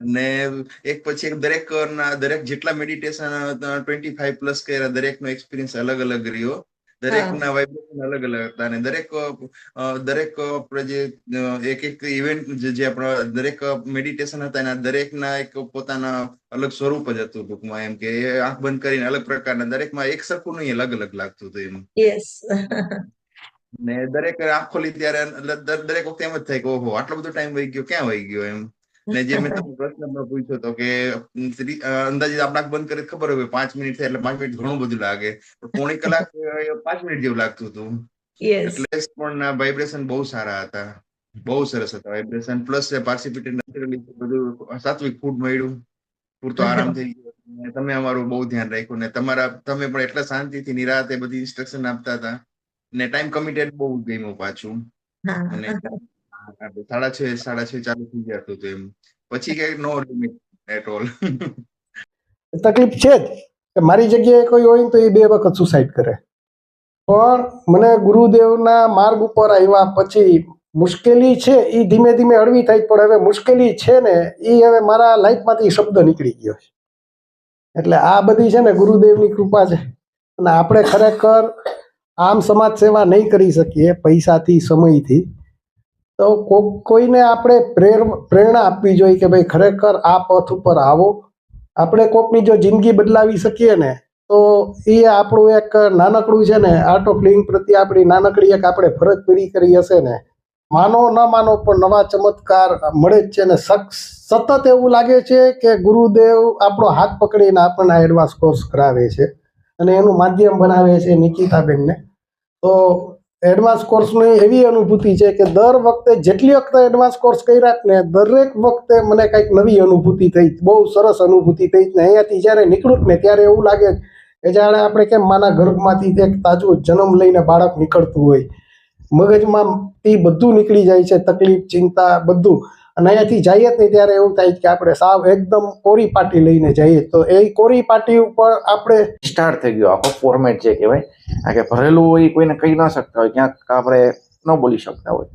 ને એક પછી એક દરેક જેટલા મેડિટેશન 25+ કર્યા, દરેકનો એક્સપિરિયન્સ અલગ અલગ રહ્યો. દરેકના વાઇબ્રેશન અલગ અલગ હતા અને દરેક આપણે જે એક એક ઇવેન્ટ જે આપણા દરેક મેડિટેશન હતા એના દરેકના એક પોતાના અલગ સ્વરૂપ જ હતું. ટૂંકમાં એમ કે એ આંખ બંધ કરીને અલગ પ્રકારના દરેકમાં એક સરખું નહીં, અલગ અલગ લાગતું હતું એમ. યસ. ને દરેક આંખ ખોલી ત્યારે દરેક વખતે એમ જ થાય કે ઓહો આટલો બધો ટાઈમ વહી ગયો, ક્યાં વહી ગયો એમ. ને જે મેં તમને પ્રશ્ન પૂછ્યો હતો કે અંદાજે આપણે આંખ બંધ કરી ખબર હોય 5 મિનિટ થાય એટલે 5 મિનિટ ઘણું બધું લાગે, પણ પોણી કલાક 5 મિનિટ જેવું લાગતું હતું. એટલે પણ વાઇબ્રેશન બહુ સારા હતા, બહુ સરસ હતા વાઇબ્રેશન. પ્લસ પાર્ટિસિપેટેડ બધું સાત્વિક ફૂડ મળ્યું, પૂરતો આરામ થઈ ગયો. તમે અમારું બહુ ધ્યાન રાખ્યું ને તમે પણ એટલા શાંતિથી નિરાતે બધી ઇન્સ્ટ્રક્શન આપતા હતા ને ટાઈમ કમિટેડ બહુ ગમ્યું પાછું. અને 6:30 ચાલુ થઈ જતું હતું એમ. પછી કઈ નો લિમિટ એટ ઓલ. તકલીફ છે જ કે મારી જગ્યાએ કોઈ હોય તો એ 2 વખત સુસાઇડ કરે, પણ મને ગુરુદેવના માર્ગ ઉપર આવ્યા પછી મુશ્કેલી છે એ ધીમે ધીમે હળવી થઈ. પણ હવે મુશ્કેલી છે ને એ હવે મારા લાઈફમાંથી શબ્દ નીકળી ગયો છે. એટલે આ બધી છે ને ગુરુદેવની કૃપા છે. અને આપણે ખરેખર આમ સમાજ સેવા નહીં કરી શકીએ પૈસાથી, સમયથી, તો કોઈને આપણે પ્રેરણા આપવી જોઈએ કે ભાઈ ખરેખર આ પથ ઉપર આવો. આપણે કોકની જો જિંદગી બદલાવી શકીએ ને તો એ આપણું એક નાનકડું છે ને આર્ટ ઓફ લિવિંગ પ્રત્યે આપણી નાનકડી એક આપણે ફરજ પૂરી કરી હશે ને, માનો ન માનો પણ નવા ચમત્કાર મળે જ છે. ને સતત એવું લાગે છે કે ગુરુદેવ આપણો હાથ પકડીને આપણને એડવાન્સ કોર્સ કરાવે છે અને એનું માધ્યમ બનાવે છે નિકિતાબેનને. તો એડવાન્સ કોર્સની એવી અનુભૂતિ છે કે દર વખતે જેટલી વખતે એડવાન્સ કોર્સ કર્યા ને દરેક વખતે મને કંઈક નવી અનુભૂતિ થઈ, બહુ સરસ અનુભૂતિ થઈ. ને અહીંયાથી જ્યારે નીકળું ને ત્યારે એવું લાગે કે જાણે આપણે કેમ માના ગર્ભમાંથી એક તાજું જન્મ લઈને બાળક નીકળતું હોય, મગજમાં એ બધું નીકળી જાય છે, તકલીફ, ચિંતા બધું. અને અહીંયાથી જઈએ જ નહીં ત્યારે એવું થાય કે આપણે સાવ એકદમ કોરી પાટી લઈને જઈએ. તો એ કોરી પાટી ઉપર આપણે સ્ટાર્ટ થઈ ગયો આખો ફોર્મેટ જે કહેવાય, આ કે ભરેલું હોય કોઈને કહી ન શકતા હોય, ક્યાંક આપણે ન બોલી શકતા હોય.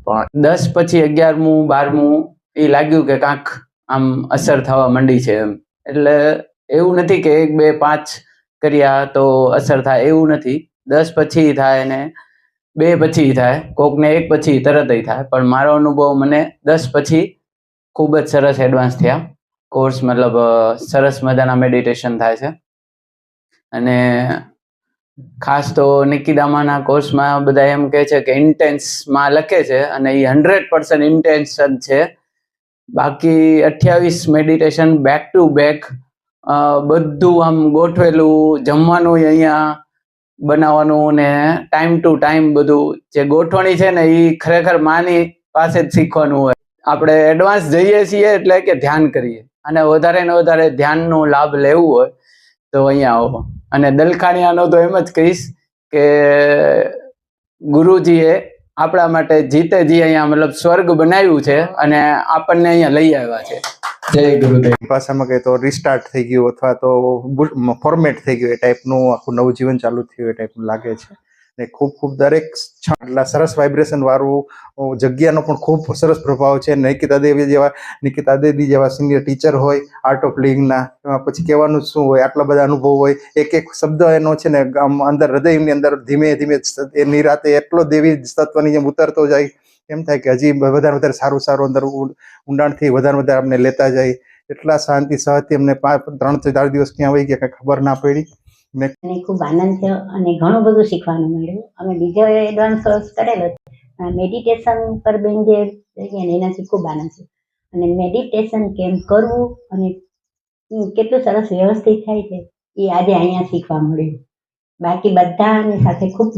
પણ 10 પછી 11મું 12મું એ લાગ્યું કે કાંક આમ અસર થવા માંડી છે એમ. એટલે એવું નથી કે 1 2 5 કર્યા તો અસર થાય, એવું નથી. 10 પછી થાય ને 2 પછી થાય, કોકને 1 પછી તરત થાય. પણ મારો અનુભવ મને 10 પછી ખૂબ જ સરસ એડવાન્સ થયા કોર્સ. મતલબ સરસ મજાના મેડિટેશન થાય છે. અને ખાસ તો નિકિદામાના કોર્સમાં બધા એમ કહે છે કે ઇન્ટેન્સમાં લખે છે અને એ 100% ઇન્ટેન્શન છે. બાકી 28 મેડિટેશન બેક ટુ બેક, બધું આમ ગોઠવેલું, જમવાનું અહીંયા બનાવવાનું ને ટાઈમ ટુ ટાઈમ બધું. જે ગોઠવણી છે ને એ ખરેખર માની પાસે જ શીખવાનું હોય. આપણે એડવાન્સ જઈએ છીએ એટલે કે ધ્યાન કરીએ, અને વધારે ને વધારે ધ્યાનનો લાભ લેવું હોય તો અહીંયા આવો. અને દલખાણિયાનો તો એમ જ કહીશ કે ગુરુજીએ આપણા માટે જીતેજી અહીંયા મતલબ સ્વર્ગ બનાવ્યું છે અને આપણને અહીંયા લઈ આવ્યા છે. જય ગુરુદેવ. ભાષામાં કહે તો રિસ્ટાર્ટ થઈ ગયું અથવા તો ફોર્મેટ થઈ ગયું, એ ટાઈપનું આખું નવું જીવન ચાલુ થયું એ ટાઈપનું લાગે છે. ને ખૂબ ખૂબ દરેક એટલા સરસ વાઇબ્રેશન વાળું જગ્યાનો પણ ખૂબ સરસ પ્રભાવ છે. નિકિતા દેવી જેવા સિનિયર ટીચર હોય આર્ટ ઓફ લિવિંગના, એમાં પછી કહેવાનું શું હોય, આટલા બધા અનુભવ હોય. એક એક શબ્દ એનો છે ને આમ અંદર હૃદયની અંદર ધીમે ધીમે એ નિરાતે એટલો દેવી તત્વની જેમ ઉતરતો જાય, એમ થાય કે હજી વધારે સારું અંદર ઊંડાણથી વધારે અમને લેતા જાય. એટલા શાંતિ સહજથી અમને 3-4 દિવસ ક્યાં વહી ગયા કંઈ ખબર ના પડી. અને ખૂબ આનંદ થયો અને ઘણું બધું શીખવાનું મળ્યું. અમે બીજો એડવાન્સ કોર્સ કરેલો મેડિટેશન પર બેન જે એનાથી ખૂબ આનંદ છે. અને મેડિટેશન કેમ કરવું અને કેટલું સરસ વ્યવસ્થિત થાય છે એ આજે અહીંયા શીખવા મળ્યું. બાકી બધાની સાથે ખૂબ